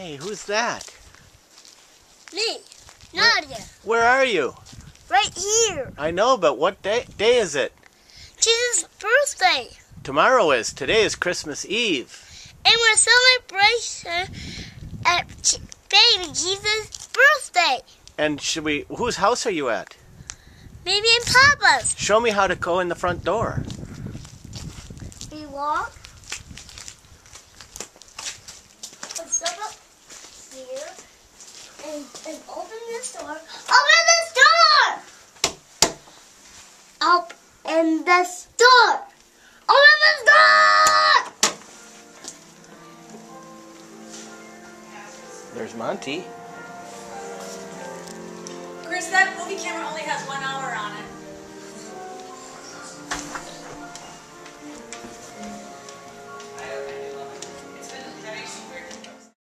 Hey, who's that? Me, Nadia. Where are you? Right here. I know, but what day is it? Jesus' birthday. Tomorrow is. Today is Christmas Eve. And we're celebrating at baby Jesus' birthday. And whose house are you at? Maybe in Papa's. Show me how to go in the front door. We walk. Let's step up here and open this door. Open this door! Open this door! Open this door! There's Monty. Chris, that movie camera only has 1 hour on it.